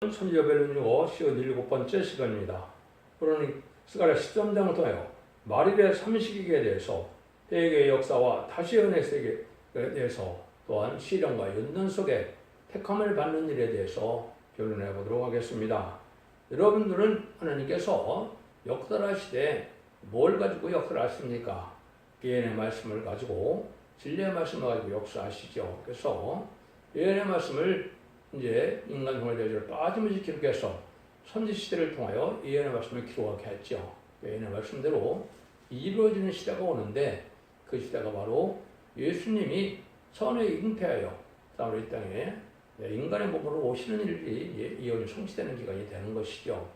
천지여배를 이루고 57번째 시간입니다. 오늘은 스가랴 13장을 통하여 말일의 삼식기에 대해서 회개의 역사와 다시 은혜 세계에 대해서 또한 시련과 연단 속에 택함을 받는 일에 대해서 결론해 보도록 하겠습니다. 여러분들은 하나님께서 역사하시되 뭘 가지고 역사하십니까? 예언의 말씀을 가지고 진리의 말씀을 가지고 역사하시죠. 그래서 예언의 말씀을 이제 인간 형을 빠짐없이 기록해서 선지 시대를 통하여 예언의 말씀을 기록하게 했죠. 예언의 말씀대로 이루어지는 시대가 오는데 그 시대가 바로 예수님이 선에 잉태하여 이 땅에 인간의 몸으로 오시는 일이 예언이 성취되는 기간이 되는 것이죠.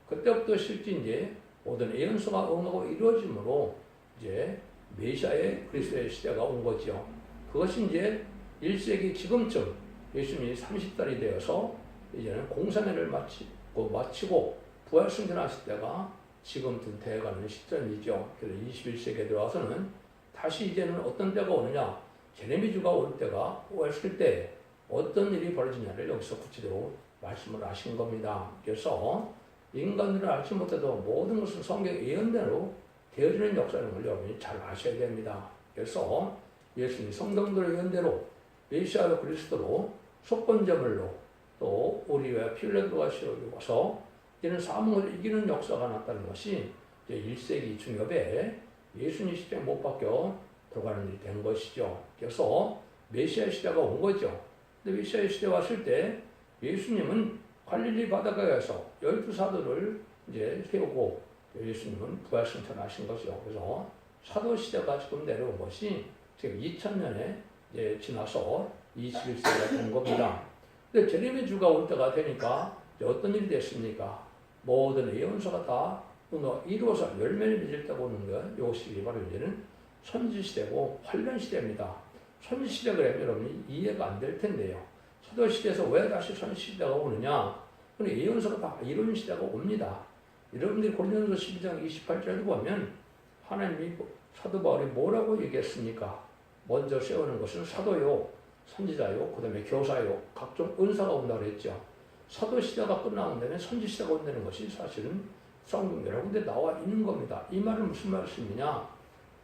그때부터 실제 이제 모든 예언서가 응하고 이루어짐으로 이제 메시아의 그리스도의 시대가 온 거죠. 그것이 이제 1세기 지금쯤 예수님이 30살이 되어서 이제는 공산회를 마치고 부활 승천하실 때가 지금쯤 돼가는 시점이죠. 그래서 21세기에 들어와서는 다시 이제는 어떤 때가 오느냐, 제레미주가 올 때가 왔을 때 어떤 일이 벌어지냐를 여기서 구체적으로 말씀을 하신 겁니다. 그래서 인간들은 알지 못해도 모든 것은 성경 예언대로 되어지는 역사라는 걸 여러분이 잘 아셔야 됩니다. 그래서 예수님이 성경대로 예언대로 메시아 그리스도로 속건제물로 또 우리와 필레도가 씌워서 이제는 사망을 이기는 역사가 났다는 것이 이제 1세기 중엽에 예수님 시대에 못 박혀 들어가는 일이 된 것이죠. 그래서 메시아 시대가 온 거죠. 근데 메시아 시대 왔을 때 예수님은 갈릴리 바닷가에서 12사도를 이제 세우고 예수님은 부활승천하신 것이죠. 그래서 사도 시대가 지금 내려온 것이 지금 2000년에 이제 지나서 21세기가 된 겁니다. 근데 제레미주가 올 때가 되니까 어떤 일이 됐습니까? 모든 예언서가 다 이루어서 열매를 맺을 때가 오는 거, 이것이 바로 이제는 선지시대고 환란시대입니다. 선지시대 그러면 여러분이 이해가 안 될 텐데요. 사도시대에서 왜 다시 선지시대가 오느냐? 근데 예언서가 다 이루어진 시대가 옵니다. 여러분들이 고린도서 12장 28절에 보면 하나님이 사도 바울이 뭐라고 얘기했습니까? 먼저 세우는 것은 사도요, 선지자요, 그 다음에 교사요, 각종 은사가 온다고 했죠. 사도시대가 끝나는 데는 선지시대가 온다는 것이 사실은 성경 여러 군데 나와 있는 겁니다. 이 말은 무슨 말씀이냐?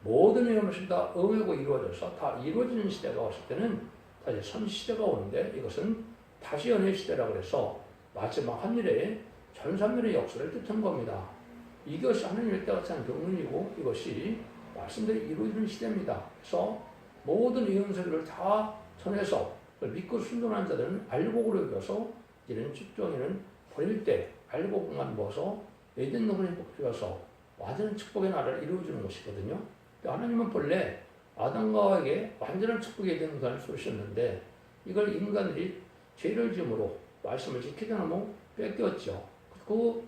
모든 것이 다 응하고 이루어져서 다 이루어지는 시대가 왔을 때는 다시 선지시대가 오는데 이것은 다시 연애 시대라고 해서 마지막 한일의 전산면의 역사를 뜻한 겁니다. 이것이 하나님의 때가 찬 경륜이고 이것이 말씀대로 이루어지는 시대입니다. 그래서 모든 예언서들을 다 전해서 믿고 순종한 자들은 알곡으로 여겨서 이런 축종에는 버릴 때 알곡만 먹어서 에덴 동산에 뽑혀서 완전한 축복의 나라를 이루어주는 것이거든요. 하나님은 본래 아담과에게 완전한 축복의 에덴 동산을 쏘셨는데 이걸 인간들이 죄를 지음으로 말씀을 지키지 않으면 뺏겼죠. 그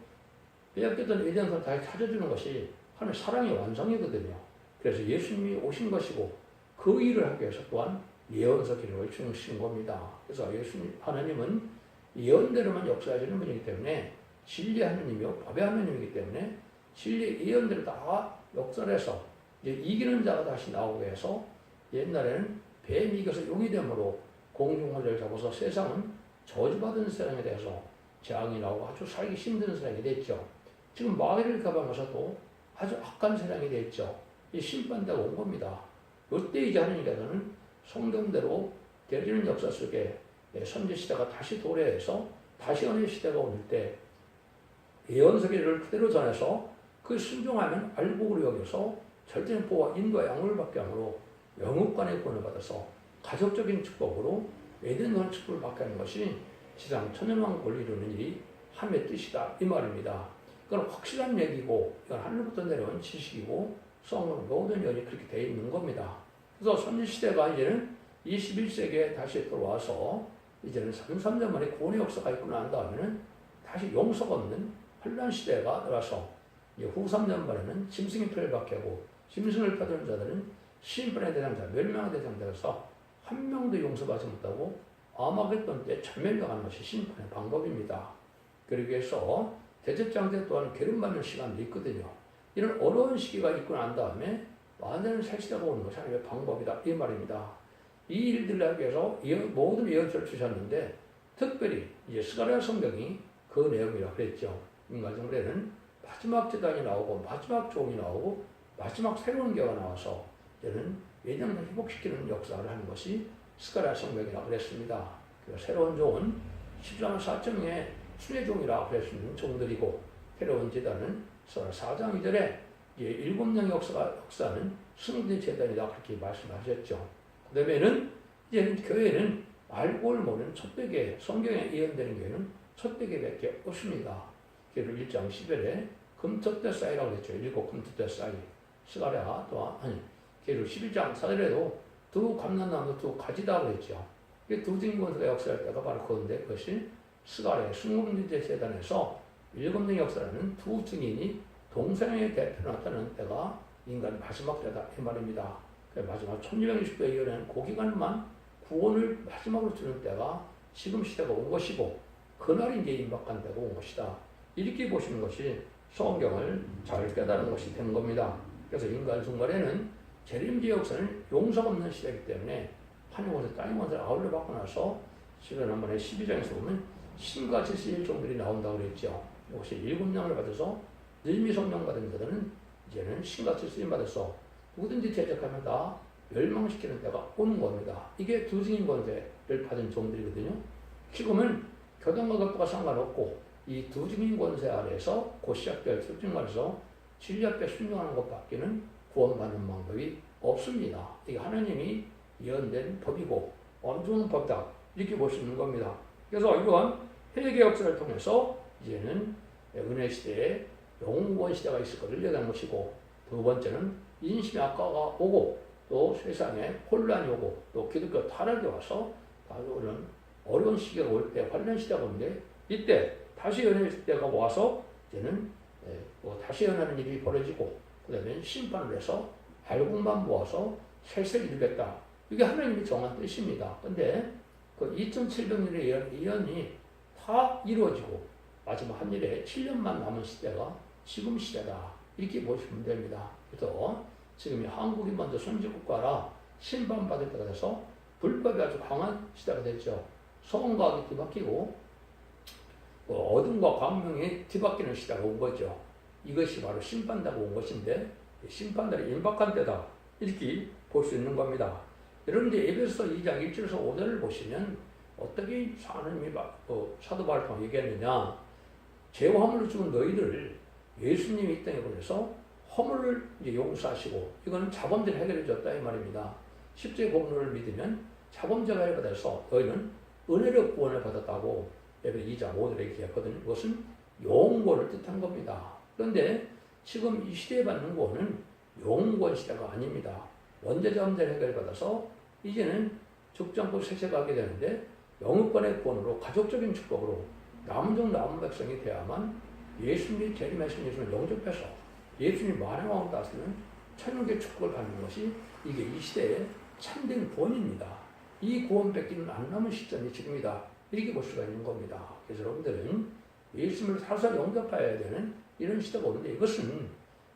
빼앗겼던 에덴 동산을 다시 찾아주는 것이 하나님의 사랑의 완성이거든요. 그래서 예수님이 오신 것이고 그 일을 하기 위해서 또한 예언서 기록을 주신 겁니다. 그래서 하나님은 예언대로만 역사하시는 분이기 때문에 진리 하나님이요 법의 하나님이기 때문에 진리 예언대로 다 역사를 해서 이제 이기는 자가 다시 나오게 해서 옛날에는 뱀이 이겨서 용이 되므로 공중호를 잡아서 세상은 저주받은 세상에 대해서 재앙이 나오고 아주 살기 힘든 세상이 됐죠. 지금 마귀를 가방해서도 아주 악한 세상이 됐죠. 이 심판대가 온 겁니다. 이때 이제 하나님께서는 성경대로 되어지는 역사 속에 선지시대가 다시 도래해서 다시 은혜 시대가 올 때 예언서기를 그대로 전해서 그 순종하면 알곡으로 여겨서 절대포와 인도와 양을 받게 하므로 영육간의 구원을 받아서 가족적인 축복으로 에덴 축복을 받게 하는 것이 지상 천년왕국을 이루는 일이 하나님의 뜻이다 이 말입니다. 이건 확실한 얘기고 이건 하늘부터 내려온 지식이고 성경 모든 연이 그렇게 되어 있는 겁니다. 그래서 선지시대가 이제는 21세기에 다시 들어와서 이제는 33년 만에 구원의 역사가 있고 난 다음에는 다시 용서가 없는 환란시대가 들어와서 후 3년 만에는 짐승의 표를 받게 하고 짐승을 받은 자들은 심판의 대상자, 멸망의 대상자로서 한 명도 용서받지 못하고 아마겟돈 때 전멸당하는 것이 심판의 방법입니다. 그러기 위해서 대제장대 또한 게름받는 시간도 있거든요. 이런 어려운 시기가 있고 난 다음에 완전히 새 시대가 오는 것이 하나님의 방법이다 이 말입니다. 이 일들을 하기 위해서 모든 예언서를 주셨는데 특별히 이제 스가랴 성경이 그 내용이라고 그랬죠. 인간정부에는 마지막 제단이 나오고 마지막 종이 나오고 마지막 새로운 개가 나와서 이제는 예정을 회복시키는 역사를 하는 것이 스가랴 성경이라고 그랬습니다. 그래서 새로운 종은 14만 4천명의 순회종이라고 할 수 있는 종들이고 새로운 제단은 스가랴 4장 2절에 이제 7명 역사는 승리의 제단이다 그렇게 말씀하셨죠. 그 다음에는 이제는 교회는 알고 모르는 촛대계, 성경에 예언되는 교회는 촛대계밖에 없습니다. 그래서 1장 10절에 금텟대 사이라고 했죠. 7 금텟대 사이. 스가랴 또한 계로 11장 4절에도 두 감람나무 두 가지다고 했죠. 두 증인권세가 역사할 때가 바로 그건데 그것이 스가랴 순금제 재단에서 7명 역사라는 두 증인이 동성애의 대표로 나타나는 때가 인간의 마지막 때다 이 말입니다. 마지막 1260대 이후에는 그 기간만 구원을 마지막으로 주는 때가 지금 시대가 온 것이고 그날이 이제 임박한 때가 온 것이다. 이렇게 보시는 것이 성경을 잘 깨달은 것이 되는 겁니다. 그래서 인간 순간에는 재림제 역사는 용서가 없는 시대이기 때문에 하늘 원수 땅의 원수를 아울러 받고 나서 시간 한 번에 12장에서 보면 신과 질서의 종들이 나온다고 그랬죠. 이것이 7명을 받아서 늘미 성령 받은 자들은 이제는 신과 질서를 받아서 누구든지 대적하면 다 멸망시키는 때가 오는 겁니다. 이게 두 증인 권세를 받은 종들이거든요. 지금은 교단과 것과 상관없고 이 두 증인 권세 아래에서 곧 시작될 특징말에서 진리 앞에 순종하는 것밖에는 구원받는 방법이 없습니다. 이게 하나님이 예언된 법이고 엄중한 법이다. 이렇게 볼 수 있는 겁니다. 그래서 이러한 회개 역사를 통해서 이제는 은혜 시대에 영원 시대가 있을 것을 예언한 것이고 두 번째는 인심의 악화가 오고 또 세상에 혼란이 오고 또 기독교 타락이 와서 아주 어려운 시기가 올 때 환란 시대가 오는데 이때 다시 연애 시대가 와서 이제는 다시 연하는 일이 벌어지고 그 다음에 심판을 해서 발국만 모아서 세세를 이루겠다. 이게 하나님이 정한 뜻입니다. 근데 그 2700년의 예언이 다 이루어지고 마지막 한 일에 7년만 남은 시대가 지금 시대다. 이렇게 보시면 됩니다. 그래서 지금 한국이 먼저 선진국가라 심판받을 때가 돼서 불법이 아주 강한 시대가 됐죠. 성과학이 뒤바뀌고 어둠과 광명이 뒤바뀌는 시대가 온 거죠. 이것이 바로 심판다고 온 것인데 심판달이 임박한 때다. 이렇게 볼 수 있는 겁니다. 여러분들 에베소 2장 1절에서 5절을 보시면 어떻게 하나님이 사도 바울을 통해 얘기했느냐. 죄와 허물로 죽은 너희들 예수님이 이 땅에 보내서 허물을 이제 용서하시고 이거는 자범죄를 해결해 줬다 이 말입니다. 십자의 공로를 믿으면 자범죄가 해결받아서 너희는 은혜로 구원을 받았다고 에베소 2장 5절에 얘기했거든요. 이것은 영원을 뜻한 겁니다. 그런데 지금 이 시대에 받는 구원은 영원 시대가 아닙니다. 원죄자범죄를 해결받아서 이제는 죽지 않고 세세가게 되는데 영육간의 구원으로 가족적인 축복으로 남은 종 남은 백성이 되야만 예수님이 재림하신 예수님을 영접해서 예수님 만왕 왕 다스리는 천국의 축복을 받는 것이 이게 이 시대의 참된 구원입니다. 이 구원 뺏기는 안 남은 시점이 지금이다. 이렇게 볼 수가 있는 겁니다. 그래서 여러분들은 예수님을 살살 영접해야 되는 이런 시대가 오는데 이것은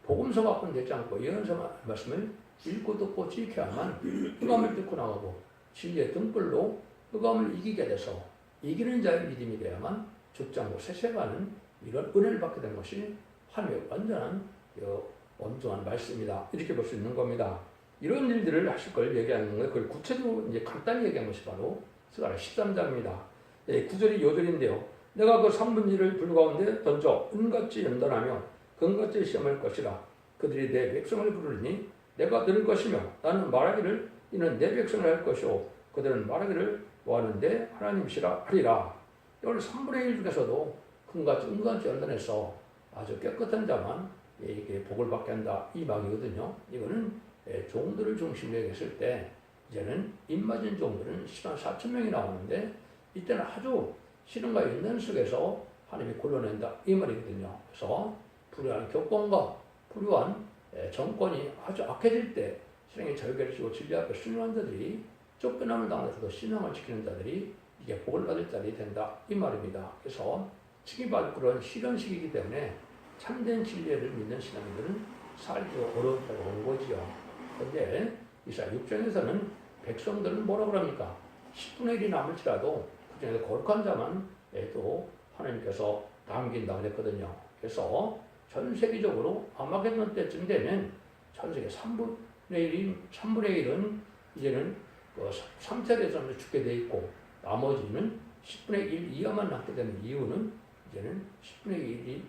복음서 갖고는 되지 않고 예언서 말씀을 읽고 듣고 지켜야만 흑암을 뚫고 나가고 진리의 등불로 흑암을 이기게 돼서 이기는 자의 믿음이 돼야만 죽지 않고 세세가는 이런 은혜를 받게 된 것이 하나님의 완전한 온전한 말씀이다. 이렇게 볼 수 있는 겁니다. 이런 일들을 하실 걸 얘기하는 거예요. 그걸 구체적으로 이제 간단히 얘기한 것이 바로 스가랴 13장입니다. 9절이 요절인데요. 내가 그 3분의 1을 불 가운데 던져 은같이 연단하며 금같이 시험할 것이라. 그들이 내 백성을 부르니 내가 들을 것이며 나는 말하기를 이는 내 백성을 할 것이요 그들은 말하기를 뭐하는데 하나님이시라 하리라. 오늘 3분의 1 중에서도 금같이 은같이 연단해서 아주 깨끗한 자만 이게 복을 받게 한다 이 말이거든요. 이거는 종들을 중심으로 얘기했을 때 이제는 입맞은 종들은 10만 4천 명이 나오는데 이때는 아주 시련과 연단 속에서 하나님이 골라낸다 이 말이거든요. 그래서 불의한 교권과 불의한 정권이 아주 악해질 때 신앙의 절개를 지고 진리 앞에 순종한 자들이 쫓겨남을 당해서도 신앙을 지키는 자들이 이게 복을 받을 자들이 된다 이 말입니다. 그래서 지금 받을 그런 시련 시기이기 때문에 참된 진리를 믿는 신앙인들은 살기 어려운 때가 온 거지요. 그런데 이사야 6장에서는 백성들은 뭐라 그럽니까? 10분의 1이 남을지라도 그중에서 거룩한 자만 또 하나님께서 남긴다 그랬거든요. 그래서 전 세계적으로 아마겟돈 때쯤 되면 전 세계 3분의 1은 이제는 3세대에서 죽게 돼 있고 나머지는 10분의 1 이하만 남게 되는 이유는 이제는 10분의 1이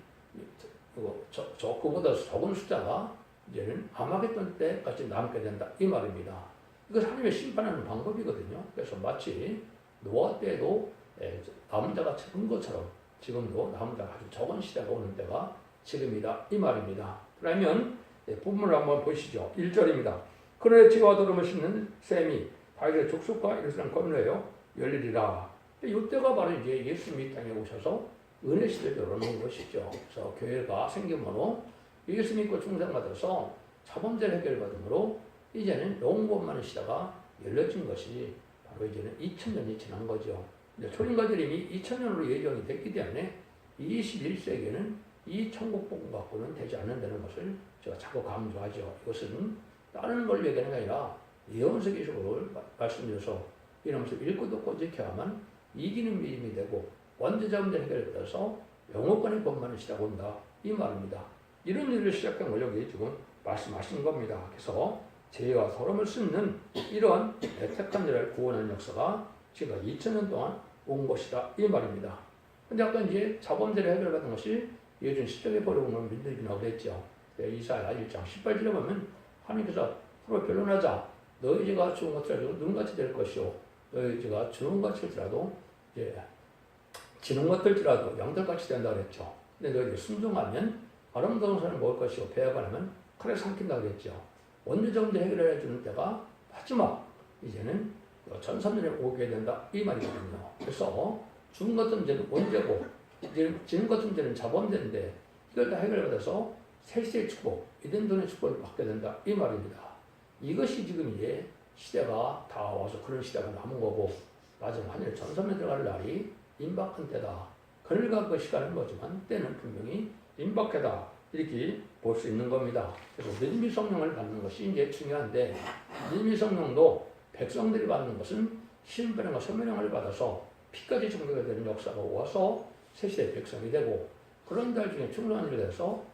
그보다 적은 숫자가 이제는 아마겟돈 때까지 남게 된다 이 말입니다. 이것은 하나님의 심판하는 방법이거든요. 그래서 마치 노아 때도 남은 자가 적은 것처럼 지금도 남은 자가 아주 적은 시대가 오는 때가 지금이다 이 말입니다. 그러면 부분을 한번 보시죠. 1절입니다. 그러나 지가 더러움을 씻는 셈이 다윗의 족속과 이르스랑 건너여 열리리라. 이때가 바로 이제 예수님이 이 땅에 오셔서 은혜 시대를 열어놓은 것이죠. 그래서 교회가 생기므로 예수 믿고 중생받아서 자범죄를 해결받음으로 이제는 영원만의 시대가 열려진 것이 바로 이제는 2000년이 지난 거죠. 초림과 재림이 2000년으로 예정이 됐기 때문에 21세기에는 이 천국 복음 갖고는 되지 않는다는 것을 제가 자꾸 강조하죠. 이것은 다른 걸 얘기하는 게 아니라 예언서기식으로 말씀드려서 이러면서 읽고 듣고 지켜야만 이기는 믿음이 되고 원죄자 문제 해결돼서 영어권의 법만을 시작한다 온다 이 말입니다. 이런 일을 시작한 걸 여기 지금 말씀하신 겁니다. 그래서 죄와 더러움을 씻는 이러한 택한 자를 구원하는 역사가 지금 2000년 동안 온 것이다 이 말입니다. 근데 아까 이제 자범죄를 해결받은 것이 예전 시적에 버려오는 민들이라고 그랬죠. 이사야 1장 18절에 보면 하나님께서 서로 변론하자. 너희 죄가 죽은 것들라도 눈같이 될 것이요 너희 죄가 죽은 것일지라도 지는 것들지라도 양들같이 된다 그랬죠. 근데 너희들이 순종하면 아름다운 산을 먹을 것이요 배합하면 칼에 삼킨다 그랬죠. 원죄정죄 해결해 주는 때가 마지막 이제는 전삼년에 오게 된다 이 말이거든요. 그래서 죽은 것은 이제는 원죄고 지는 것은 이제는 자범죄인데 이걸 다 해결받아서 세시의 축복, 이den돈의 축복을 받게 된다 이 말입니다. 이것이 지금 이제 시대가 다 와서 그런 시대가 남은 거고 마지막 하늘 전섬에 들어갈 날이 임박한 때다. 그러니까 그 시간은 뭐지만 때는 분명히 임박하다 이렇게 볼 수 있는 겁니다. 그래서 느림이 성령을 받는 것이 이제 중요한데 느림이 성령도 백성들이 받는 것은 신분과 소명을 받아서 피까지 정리가 되는 역사가 와서 새시대 백성이 되고 그런 달 중에 충성한 일이 돼서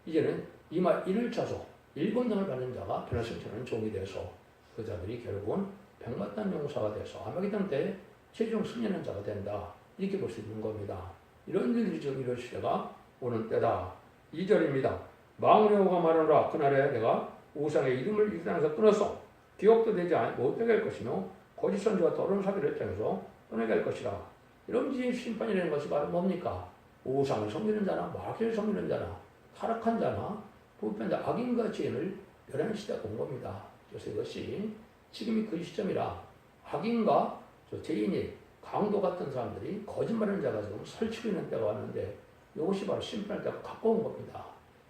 이제는 이마 인을 차서 일본등을 받는 자가 변화승천하는 종이 돼서 그 자들이 결국은 백마탄 용사가 돼서 아마겟돈 때 최종 승리하는 자가 된다 이렇게 볼 수 있는 겁니다. 이런 일들이 지금 이럴 시대가 오는 때다. 2절입니다. 망원의 호가 말하노라 그날에 내가 우상의 이름을 이 땅에서 끊어서 기억도 되지 못하게 할 것이며 거짓 선지와 더러운 사기를 땅에서 떠나게 할 것이라. 이런 심판이라는 것이 바로 뭡니까? 우상을 섬기는 자나 마귀를 섬기는 자나 타락한 자나 보편자 악인과 죄인을 멸하는 시대가 온 겁니다. 그래서 이것이 지금이 그 시점이라 악인과 죄인이 강도 같은 사람들이 거짓말하는 자가 지금 설치고 있는 때가 왔는데 이것이 바로 심판할 때가 가까운 겁니다.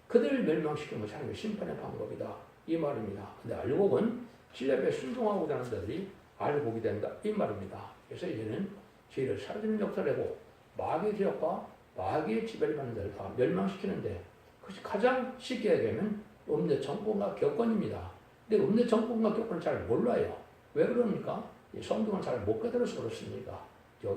그들을 멸망시키는 것이 하나님의 심판의 방법이다 이 말입니다. 근데 알곡은 신뢰에 순종하고자 하는 자들이 알곡이 된다 이 말입니다. 그래서 이제는 죄를 사라지는 역사라고 마귀의 죄악과 마귀의 지배를 받는 자를 다 멸망시키는데 그것이 가장 쉽게 얘기하면 음녀 정권과 교권입니다. 근데 음녀 정권과 교권을 잘 몰라요. 왜 그럽니까? 성경을 잘 못 깨달아서 그렇습니다.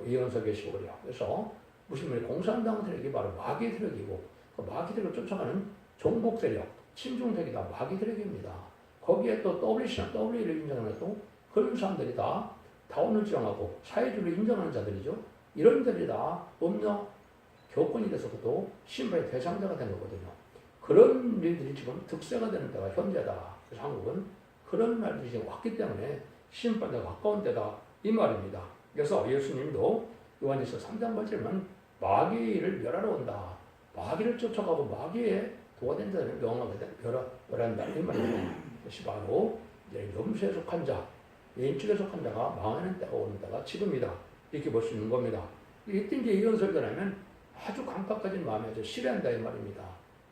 예언서 계시고요. 그래서 무슨 말이 공산당 세력이 바로 마귀의 세력이고 그 마귀 세력을 쫓아가는 종북 세력, 친중 세력이 다 마귀 세력입니다. 거기에 또 WC나 W를 인정하는 또 그런 사람들이 다 다원을 주장하고 사회주의를 인정하는 자들이죠. 이런 자들이 다 음녀 교권이 돼서도 심판의 대상자가 된 거거든요. 그런 일들이 지금 득세가 되는 때가 현재다. 그래서 한국은 그런 날들이 지금 왔기 때문에 심판에 가까운 때다 이 말입니다. 그래서 예수님도 요한일서 3장 8절에는 마귀를 멸하러 온다. 마귀를 쫓아가고 마귀의 도와된 자를 명하게 멸한다 이 말입니다. 그것이 바로 이제 염소에 속한 자, 왼쪽에 속한 자가 망하는 때가 오는 때가 지금이다 이렇게 볼 수 있는 겁니다. 이때 이제 예언서를 전하면 아주 강박까지는 마음에 아주 싫어한다 이 말입니다.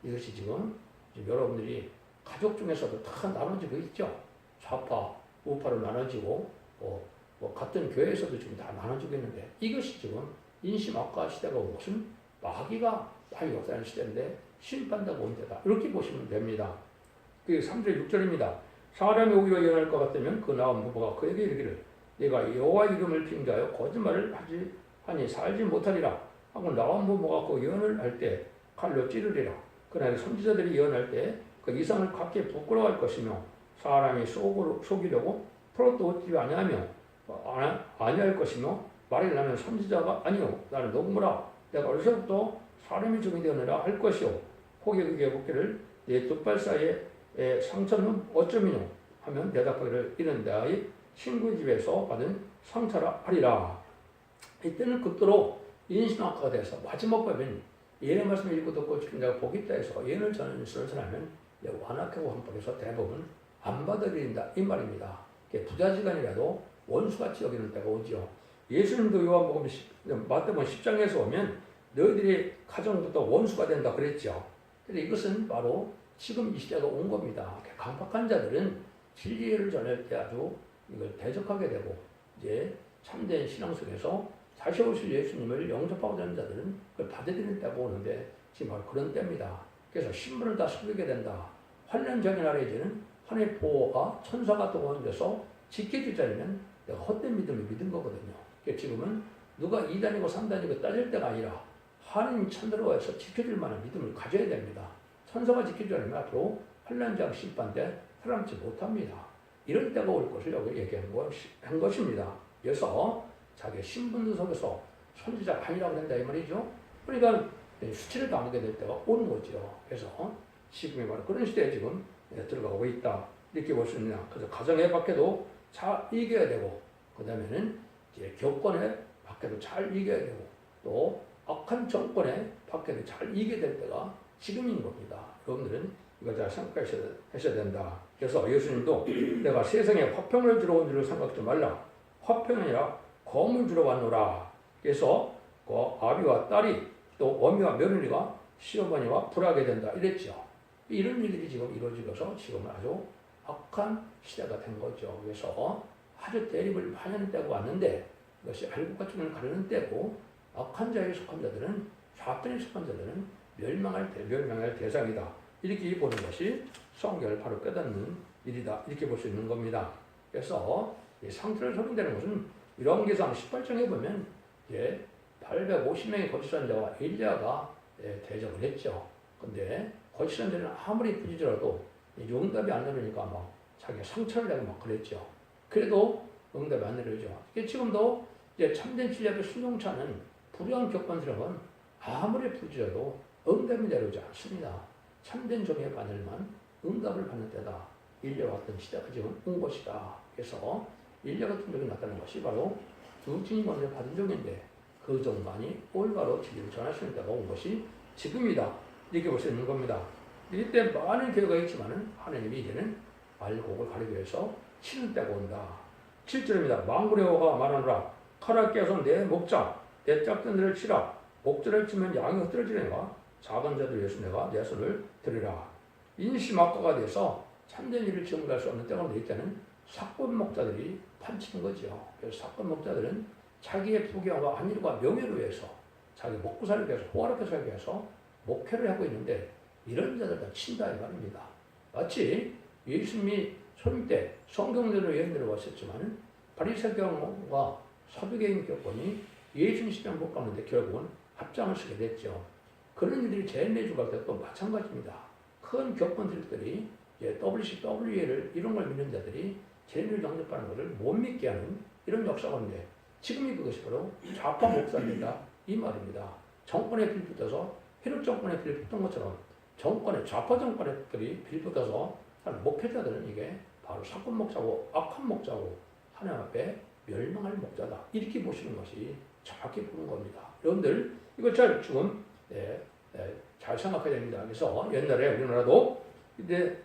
이것이 지금 여러분들이 가족 중에서도 다 나눠지고 있죠. 좌파, 우파로 나눠지고 같은 교회에서도 지금 다 나눠지고 있는데 이것이 지금 인심악화 시대가 온 것은 마귀가 많이 역사하는 시대인데 심판다고 온 때다. 이렇게 보시면 됩니다. 그 3절 6절입니다. 사람이 오기로 예언할 것 같으면 그 나온 부부가 그에게 이르기를 내가 여호와 이름을 핑계하여 거짓말을 하니 살지 못하리라 하고 나온 부모가 그 예언을 할 때 칼로 찌르리라. 그러나 선지자들이 예언할 때 그 이상을 갖게 부끄러워할 것이며 사람이 속이려고 풀어도 얻지 아니하며 아니할 것이며 말이 나는 선지자가 아니요 나는 농부라 내가 어려서부터 사람이 종이 되느라 할 것이요 혹이 그게 묻기를 내 두 발 사이에 상처는 어쩌미뇨 하면 대답하기를 이는 나의 친구 집에서 받은 상처라 하리라. 이때는 극도로 인신학화가 돼서 마지막 밤엔 예의 말씀을 읽고 듣고 지금 내가 복이 있다 해서 예언을 전하는 사람은 완악하고 한복에서 대부분 안 받아들인다 이 말입니다. 부자지간이라도 원수같이 여기는 때가 오죠. 예수님도 요한복음 마태복음 10장에서 보면 너희들이 가정부터 원수가 된다 그랬죠. 근데 이것은 바로 지금 이 시대가 온 겁니다. 강박한 자들은 진리를 전할 때 아주 이걸 대적하게 되고 이제 참된 신앙 속에서 다시 오실 예수님을 영접하고 되는 자들은 그걸 받아들이는 때가 오는데 지금 바로 그런 때입니다. 그래서 신분을 다 속이게 된다. 환난적인 날에 이제는 하나님의 보호가 천사가 동원 돼서 지켜줄 자리면 내가 헛된 믿음을 믿은 거거든요. 그러니까 지금은 누가 2단이고 3단이고 따질 때가 아니라 하나님 천대로해서 지켜줄 만한 믿음을 가져야 됩니다. 천사가 지켜주려면 앞으로 환난장 심판 때 살아남지 못합니다. 이런 때가 올 것을 여기 얘기한 것입니다. 그래서 자기 신분 속에서 선지자가 아니라고 된다 이 말이죠. 그러니까 수치를 당하게 될 때가 오는 거죠. 그래서 지금이 바로 그런 시대에 지금 들어가고 있다 이렇게 볼 수 있느냐. 그래서 가정에 밖에도 잘 이겨야 되고 그 다음에는 이제 교권에 밖에도 잘 이겨야 되고 또 악한 정권에 밖에도 잘 이겨야 될 때가 지금인 겁니다. 여러분들은 이걸 잘 생각하셔야 된다. 그래서 예수님도 내가 세상에 화평을 주러 온 줄을 생각지 말라. 화평이 아니라 검을 주러 왔노라. 그래서 그 아비와 딸이 또 어미와 며느리가 시어머니와 불하게 된다 이랬죠. 이런 일들이 지금 이루어지면서 지금은 아주 악한 시대가 된 거죠. 그래서 아주 대립을 많이 하는 때가 왔는데 이것이 알곡과 춤을 가르는 때고 악한 자에 속한 자들은 좌편에 속한 자들은 멸망할 대상이다. 이렇게 보는 것이 성경을 바로 깨닫는 일이다. 이렇게 볼 수 있는 겁니다. 그래서 이 상태를 설명되는 것은 열왕기상 18장에 보면 850명의 거짓 자와 엘리야가 대적을 했죠. 근데 거짓 선자는 아무리 부지더라도 응답이 안 내려오니까 막 자기가 상처를 내고 막 그랬죠. 그래도 응답이 안 내려오죠. 지금도 참된 진리의 순종차는 불의한 교권스러운 아무리 부지더라도 응답이 내려오지 않습니다. 참된 종의 바늘만 응답을 받는 때다. 인류 같은 시대가 지금 온 것이다. 그래서 인류 같은 종이 나타나는 것이 바로 주진권을 받은 종인데 그 종만이 올바로 진리를 전할 수 있는 때가 온 것이 지금이다. 이렇게 볼 수 있는 겁니다. 이때 많은 교회가 있지만은 하나님이 이제는 알곡을 가리기 위해서 치는 때가 온다. 7절입니다. 망군의 여호와가 말하노라. 칼을 깨서 내 목자, 내 짝든 데를 치라. 목자를 치면 양이 흩어지려니와 작은 자들 위해서 내가 내 손을 들으라. 인심학과가 돼서 참된 일을 증거할 수 없는 때가 올 때는 사건 목자들이 판치는 거죠. 그래서 사건 목자들은 자기의 부귀와 안일과 명예를 위해서 자기 먹고 살기 위해서 호화롭게 살기 위해서 목회를 하고 있는데 이런 자들 다 친다 이 말입니다. 마치 예수님이 초림 때 성경대로 예언대로 왔었지만 바리새교와 사두개인 교권이 예수님 시대를 못 가는데 결국은 합장을 쓰게 됐죠. 그런 일들이 제내주갈 때 또 마찬가지입니다. 큰 교권들이 WCW를 이런 걸 믿는 자들이 제내를 영접하는 것을 못 믿게 하는 이런 역사가 있는데 지금이 그것이 바로 좌파 목사입니다. 이 말입니다. 정권에 빌붙어서 헤롯 정권에 빌붙은 것처럼 좌파 정권들이 빌붙어서 목회자들은 이게 바로 사건 목자고 악한 목자고 하나님 앞에 멸망할 목자다. 이렇게 보시는 것이 정확히 보는 겁니다. 여러분들 이걸 잘 지금 잘 생각해야 됩니다. 그래서 옛날에 우리나라도 이제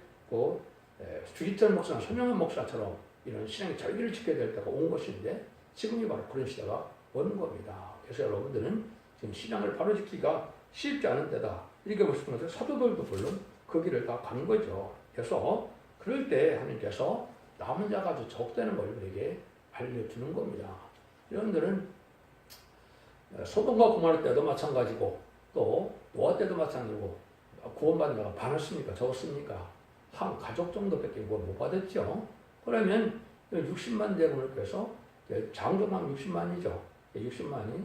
주기철 목사나 손영환 목사처럼 이런 신앙의 절기를 지켜야 될 때가 온 것인데 지금이 바로 그런 시대가 오는 겁니다. 그래서 여러분들은 지금 신앙을 바로 지키기가 쉽지 않은 때다. 이렇게 볼 수 있는 것을 사도들도 물론 그 길을 다 가는 거죠. 그래서 그럴 때 하나님께서 남은 자가 아주 적다는 걸 우리에게 알려주는 겁니다. 여러분들은 소돔과 고모라 때도 마찬가지고 또 노아 때도 마찬가지고 구원받은 자가 많았습니까? 적었습니까? 한 가족 정도밖에 못 받았죠. 그러면 60만 대군을 께서 장족만 60만이죠. 60만이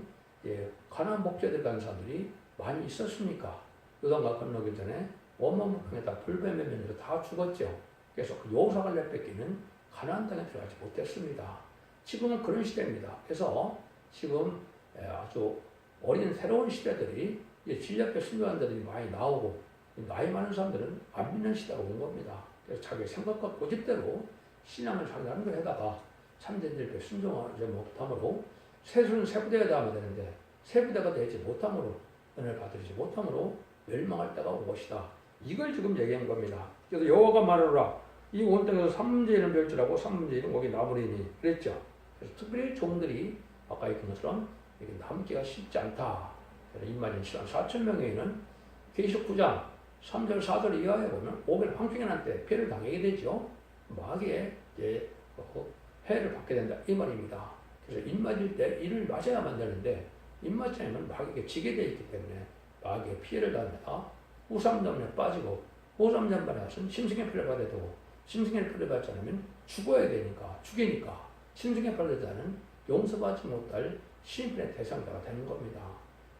가나안 복제들 간 사람들이 많이 있었습니까? 요단강 건너기 전에 원망북항에다 불뱀의 다 죽었죠. 그래서 그 여호사가 내뺏기는 가나안 땅에 들어가지 못했습니다. 지금은 그런 시대입니다. 그래서 지금 아주 어린 새로운 시대들이 진리 앞에 순종하는 자들이 많이 나오고 나이 많은 사람들은 안 믿는 시대가 온 겁니다. 그래서 자기 생각과 고집대로 신앙을 상대하는 것에다가 참된 진리에 순종하지 못함으로 세수는 세 부대가 되면 되는데 세 부대가 되지 못함으로 은혜를 받으지 못함으로 멸망할 때가 온 것이다. 이걸 지금 얘기한 겁니다. 그래서 여호와가 말하노라 이 온 땅에서 3분의 1은 멸절하고 3분의 1은 거기 남으리니 그랬죠. 그래서 특별히 종들이 아까 얘기한 것처럼 남기가 쉽지 않다. 인마진 7만 4천 명에는 계시록 9장 3절 4절 이하에 보면 오벨 황충현한테 패를 당하게 되죠. 마귀에 해를 받게 된다 이 말입니다. 그래서 입맞을 때 이를 맞아야만 되는데 입맞지 않으면 마귀에게 지게 되어 있기 때문에 마귀의 피해를 당합니다. 우상점에 빠지고 우상점반에 가서는 심승의 피를 받아야 되고 심승의 피를 받지 않으면 죽어야 되니까 죽이니까 심승의 피를 받지 않으면 용서받지 못할 시인의 대상자가 되는 겁니다.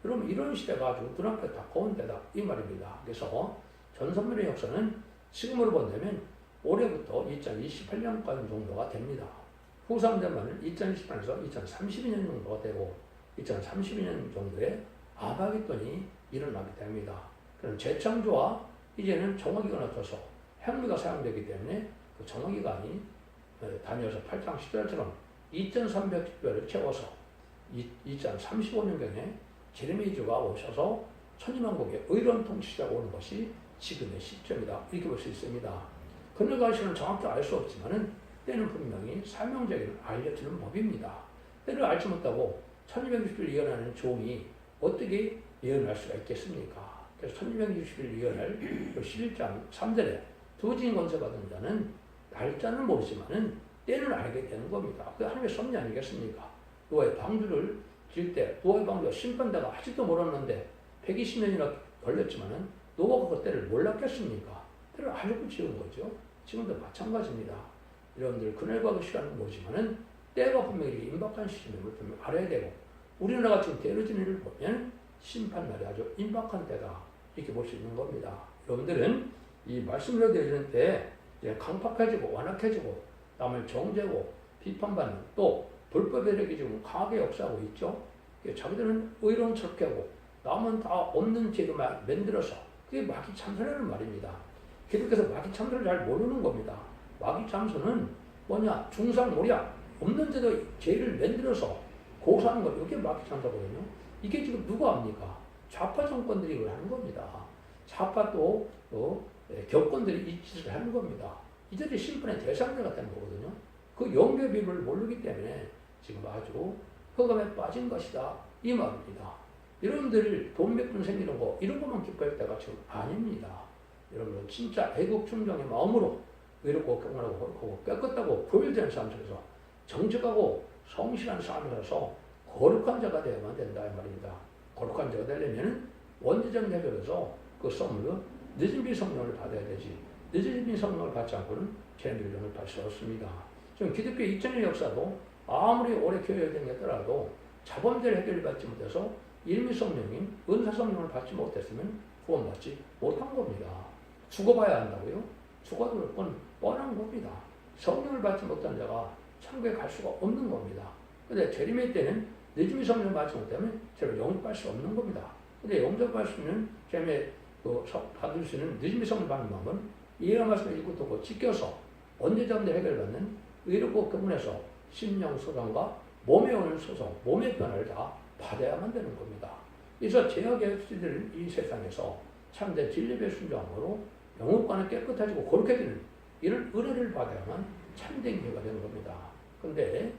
여러분 이런 시대가 아주 눈앞에 다가온 때다 이 말입니다. 그래서 전선멸의 역사는 지금으로 본다면 올해부터 2028년까지 정도가 됩니다. 후 3년만은 2028년에서 2032년 정도가 되고 2032년 정도에 아마겟돈이 일어나게 됩니다. 그럼 재창조와 이제는 정화기가 낮춰서 핵무기가 사용되기 때문에 그 정화기관이 다니엘서 8장 10절처럼 2300뼈를 채워서 2035년경에 제레미야가 오셔서 천지만국의 의로운 통치자가 오는 것이 지금의 시점이다. 이렇게 볼 수 있습니다. 그녀가 시는 정확히 알 수 없지만은 때는 분명히 사명자에게는 알려주는 법입니다. 때를 알지 못하고 1260일 예언하는 종이 어떻게 예언할 수가 있겠습니까? 그래서 1260일 예언할 11장 3절에 두 증인 권세 받은 자는 날짜는 모르지만은 때를 알게 되는 겁니다. 그게 하나님의 섭리 아니겠습니까? 노아의 방주를 질 때 노아의 방주가 심판대가 아직도 몰랐는데 120년이나 걸렸지만은 노아가 그 때를 몰랐겠습니까? 때를 알고 지은 거죠. 지금도 마찬가지입니다. 여러분들 그날과 그 시간은 모르지만은 때가 분명히 임박한 시점임을 분명히 알아야 되고 우리나라가 지금 때려지는 일을 보면 심판날이 아주 임박한 때다 이렇게 볼 수 있는 겁니다. 여러분들은 이 말씀을 드리는 때 강팍해지고 완악해지고 남을 정죄고 비판받는 또 불법에게 지금 강하게 역사하고 있죠. 자기들은 의로운 척하고 남은 다 없는 죄로 만들어서 그게 마귀 참선이라는 말입니다. 기독교에서 마귀 참선을 잘 모르는 겁니다. 마귀 참선은 뭐냐 중상모략 없는 데도 죄를 만들어서 고소하는 것 이게 마귀 참사거든요. 이게 지금 누가 합니까? 좌파 정권들이 이걸 하는 겁니다. 좌파 또 격권들이 이 짓을 하는 겁니다. 이들이 심판의 대상자가 되는 거거든요. 그 영계 비밀을 모르기 때문에 지금 아주 흑암에 빠진 것이다 이 말입니다. 여러분들이 돈 몇 푼 생기는 거 이런 것만 기뻐할 때가 지금 아닙니다. 여러분은 진짜 애국 충정의 마음으로 의롭고 경건하고 깨끗하고 부일된 삶 속에서 정직하고 성실한 삶에서 거룩한 자가 되어야만 된다 이 말입니다. 거룩한 자가 되려면 원죄적 레벨에서 그 선물로 늦은 비 성령을 받아야 되지 늦은 비 성령을 받지 않고는 죄밀령을 받을 수 없습니다. 지금 기독교 2000년 역사도 아무리 오래 교회에 다녔더라도 자범죄를 해결받지 못해서 일미 성령인 은사 성령을 받지 못했으면 구원받지 못한 겁니다. 죽어봐야 한다고요? 죽어도 올 건 뻔한 겁니다. 성령을 받지 못한 자가 천국에 갈 수가 없는 겁니다. 근데 재림의 때는 늦음이 성령을 받지 못하면 제가 영접할 수 없는 겁니다. 근데 영접할 수 있는 재림에 받을 수 있는 늦음이 성령을 받는 방법은 이해가 말씀을 읽고 듣고 지켜서 언제든지 해결받는 의롭고 그분에서 심령 소장과 몸에 오는 소송, 몸의 변화를 다 받아야만 되는 겁니다. 그래서 제약의 수들은 이 세상에서 참된 진리의 순종으로 영혼관은 깨끗해지고 거룩해지는 이런 은혜를 받아야만 참된 교회가 되는 겁니다. 근데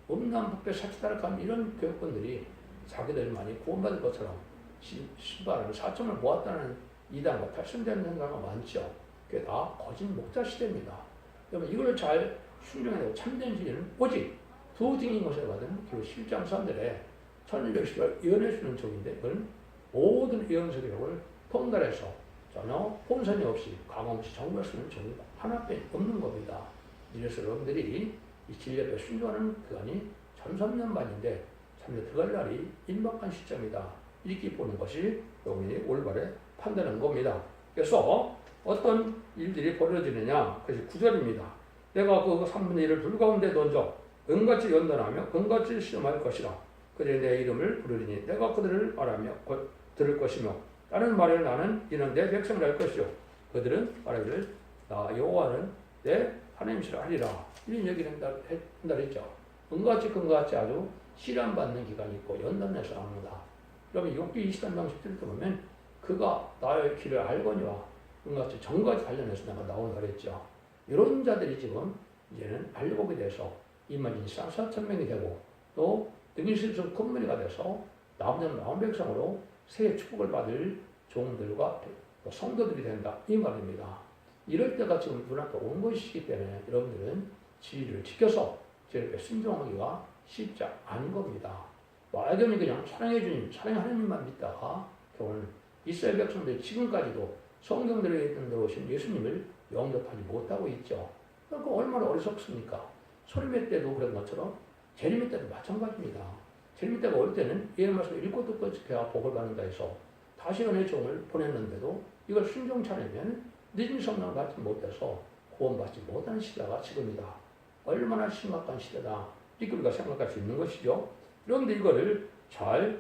음란북배 사치다락한 이런 교육권들이 자기들이 많이 구원받을 것처럼 신발을 4점을 모았다는 이단과 탈선되는 생각가 많죠. 그게 다 거짓 목자 시대입니다. 여러분 이걸 잘 순종해야 되고 참된 진리는 오직 두 증인 것에 받은 그 실장 사람들의 1210을 예언해 주는 쪽인데 그건 모든 예언서기록을 통달해서 전혀 혼선이 없이 가감 없이 정말 쓰는 종이 하나밖에 없는 겁니다. 이래서 여러분들이 이 진리에 순종하는 기간이 참선년 만인데 참에 들어갈 날이 임박한 시점이다. 이렇게 보는 것이 여러분이 올바르 판단하는 겁니다. 그래서 어떤 일들이 벌어지느냐, 그것이 9절입니다. 내가 그 3분의 1을 불 가운데 던져 은같이 연단하며 은같이 시험할 것이라. 그들이 내 이름을 부르리니 내가 그들을 말하며 들을 것이며 다른 말을 나는 이는 내 백성이라 할 것이요 그들은 말하기를 나 여호와는 내 하나님이시라 하리라. 이런 얘기를 한다 했죠. 은같이 금같이 아주 실현받는 기간이 있고 연단해서 나옵니다. 여러분 욥기 23장 10절을 보면 그가 나의 길을 알거니와 은같이 정같이 관련해서 내가 나온다 그랬죠. 이런 자들이 지금 이제는 알려보게 돼서 이만진 4,000명이 되고 또 능일실적 큰 무리가 돼서 남은 나온 백성으로 새 축복을 받을 종들과 성도들이 된다 이 말입니다. 이럴 때가 지금 눈앞에 온 것이기 때문에 여러분들은 진리를 지켜서 제일 순종하기가 쉽지 않은 겁니다. 막연히 그냥 사랑해 주님, 사랑의 하나님만 믿다가 결국은 이스라엘 백성들이 지금까지도 성경들에 있던 대로 오신 예수님을 영접하지 못하고 있죠. 그러니까 얼마나 어리석습니까? 소리메 때도 그런 것처럼 제리메 때도 마찬가지입니다. 제리메 때가 올 때는 이 말씀 읽고 듣고 지켜야 복을 받는다 해서 다시 은혜의 종을 보냈는데도 이걸 순종치 않으면 늦은 성령을 받지 못해서 구원받지 못하는 시대가 지금이다. 얼마나 심각한 시대다. 이렇게 우리가 생각할 수 있는 것이죠. 그런데 이거를 잘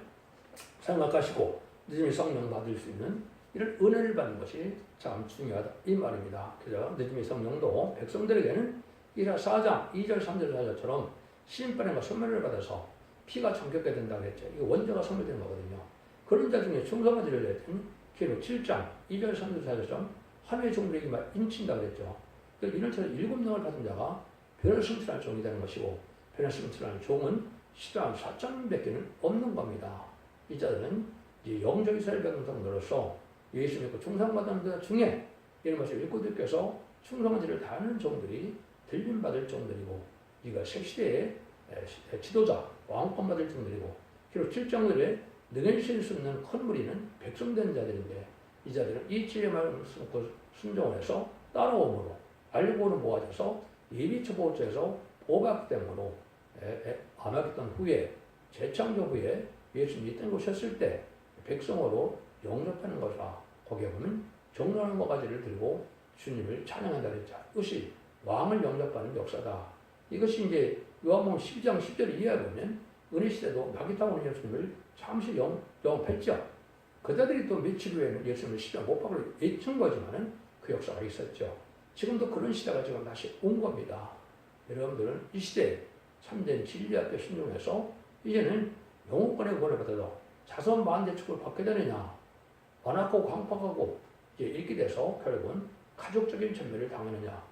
생각하시고 늦음이 성령 받을 수 있는 이런 은혜를 받는 것이 참 중요하다 이 말입니다. 그래서 늦음이 성령도 백성들에게는 이사 4장 2절 3절 4절처럼 심판과 선물을 받아서 피가 참격게 된다 그랬죠. 이거 원죄가 선물되는 거거든요. 그런 자 중에 충성하지를 했더니 기록 7장 2절 3절 4절처럼 하나님의 종들에게 인친다 그랬죠. 이런처럼 7명을 받은 자가 변을 승천할 종이 되는 것이고 변을 승천하는 종은 시장 4,000밖에는 없는 겁니다. 이 자들은 이제 영적 이스라엘 백성으로서 예수 믿고 충성받은 자 중에 이런 것을 읽고 듣고서 충성지를 다하는 종들이 들림받을 종들이고 이가 새 시대의 지도자 왕권 받을 종들이고 기록 7장들에 능해실 수 있는 큰 무리는 백성된 자들인데 이 자들은 이 지혜의 말을 순종을 해서 따라오므로 알고는 모아져서 예비처 보호처에서 보호받기 때문에 아마겟돈 후에 재창조 후에 예수님이 뜬 곳이었을 때 백성으로 영접하는 것이라 거기에 보면 정론한 것까지를 들고 주님을 찬양한다 그랬죠. 이것이 왕을 영접하는 역사다. 이것이 이제 요한복음 12장 10절을 이해하면 은혜 시대도 마귀 타고 오는 예수님을 잠시 영접했죠. 그자들이 또 며칠 후에는 예수님을 십자가 못 박으러 외친 거지만은 그 역사가 있었죠. 지금도 그런 시대가 지금 다시 온 겁니다. 여러분들은 이 시대에 참된 진리 앞에 순종해서 이제는 영혼권의 구원을 받아서 자선 만대 축복을 받게 되느냐 완악하고 광팍하고 이제 이렇게 돼서 결국은 가족적인 전멸을 당하느냐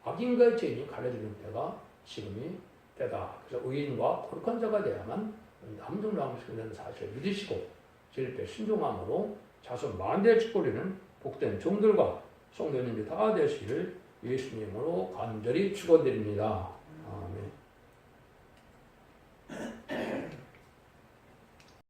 악인과의 죄인이 갈라지는 때가 지금이 때다. 그래서 의인과 거룩한 자가 돼야만 남정당하시게 되는 사실을 믿으시고 진리에 순종함으로 자손 만대의 축복을 복된 종들과 성도님들이 다 되시기를 예수님으로 간절히 축원드립니다. 아멘.